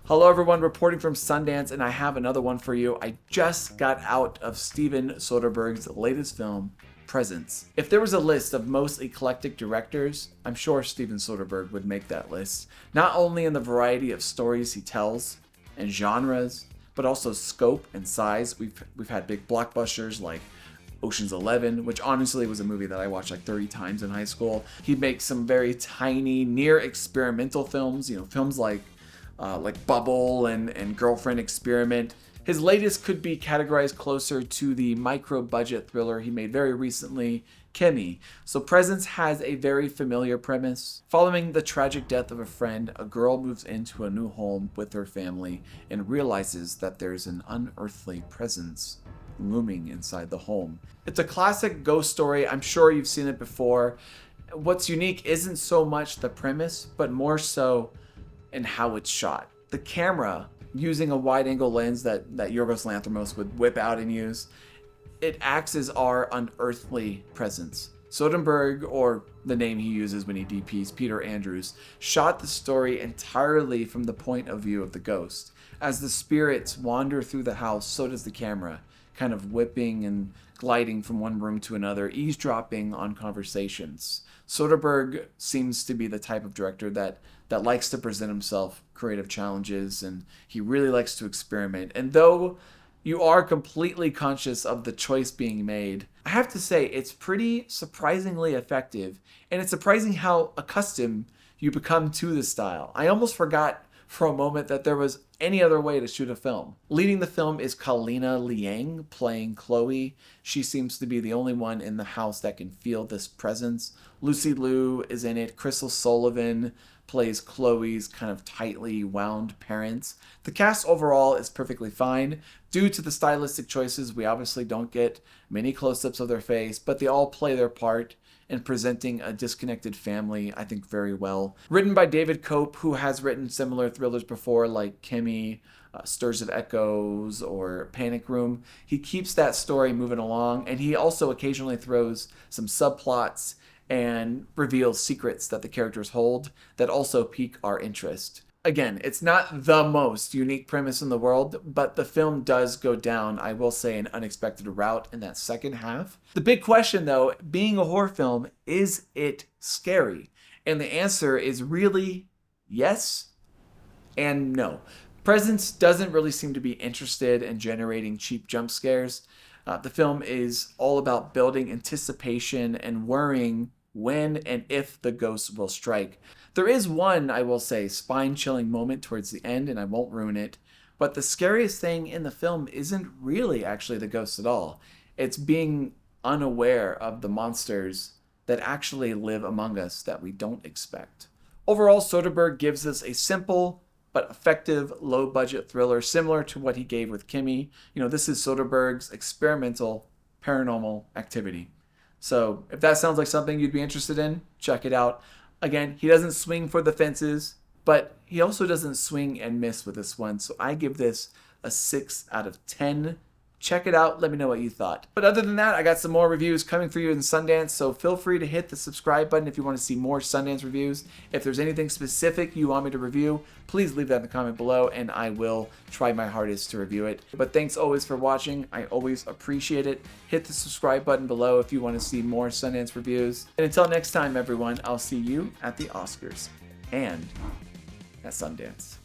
Hello everyone, reporting from Sundance, and I have another one for you. I just got out of Steven Soderbergh's latest film, Presence. If there was a list of most eclectic directors, I'm sure Steven Soderbergh would make that list. Not only in the variety of stories he tells and genres, but also scope and size. We've had big blockbusters like Ocean's 11, which honestly was a movie that I watched like 30 times in high school. He makes some very tiny, near experimental films, films like Bubble and Girlfriend Experiment. His latest could be categorized closer to the micro-budget thriller he made very recently, Kimi. So Presence has a very familiar premise. Following the tragic death of a friend, a girl moves into a new home with her family and realizes that there's an unearthly presence looming inside the home. It's a classic ghost story. I'm sure you've seen it before. What's unique isn't so much the premise, but more so in how it's shot. The camera, using a wide-angle lens that Yorgos Lanthimos would whip out and use, it acts as our unearthly presence. Soderbergh, or the name he uses when he DPs, Peter Andrews, shot the story entirely from the point of view of the ghost. As the spirits wander through the house, so does the camera, kind of whipping and gliding from one room to another, eavesdropping on conversations. Soderbergh seems to be the type of director that likes to present himself creative challenges, and he really likes to experiment. And though you are completely conscious of the choice being made, I have to say it's pretty surprisingly effective, and it's surprising how accustomed you become to the style. I almost forgot for a moment that there was any other way to shoot a film. Leading the film is Kalina Liang, playing Chloe. She seems to be the only one in the house that can feel this presence. Lucy Liu is in it. Crystal Sullivan plays Chloe's kind of tightly wound parents. The cast overall is perfectly fine. Due to the stylistic choices, we obviously don't get many close-ups of their face, but they all play their part in presenting a disconnected family, I think, very well. Written by David Cope, who has written similar thrillers before, like Kimi, Stirs of Echoes, or Panic Room. He keeps that story moving along, and he also occasionally throws some subplots and reveals secrets that the characters hold that also pique our interest. Again, it's not the most unique premise in the world, but the film does go down, I will say, an unexpected route in that second half. The big question, though, being a horror film, is it scary? And the answer is really yes and no. Presence doesn't really seem to be interested in generating cheap jump scares. The film is all about building anticipation and worrying when and if the ghost will strike. There is one, I will say, spine-chilling moment towards the end, and I won't ruin it, but the scariest thing in the film isn't really actually the ghost at all. It's being unaware of the monsters that actually live among us that we don't expect. Overall, Soderbergh gives us a simple but effective low-budget thriller similar to what he gave with Kimi. This is Soderbergh's experimental paranormal activity. So if that sounds like something you'd be interested in, check it out. Again, he doesn't swing for the fences, but he also doesn't swing and miss with this one. So I give this a 6 out of 10. Check it out. Let me know what you thought. But other than that, I got some more reviews coming for you in Sundance, so feel free to hit the subscribe button if you want to see more Sundance reviews. If there's anything specific you want me to review, please leave that in the comment below, and I will try my hardest to review it. But thanks always for watching. I always appreciate it. Hit the subscribe button below if you want to see more Sundance reviews. And until next time, everyone, I'll see you at the Oscars and at Sundance.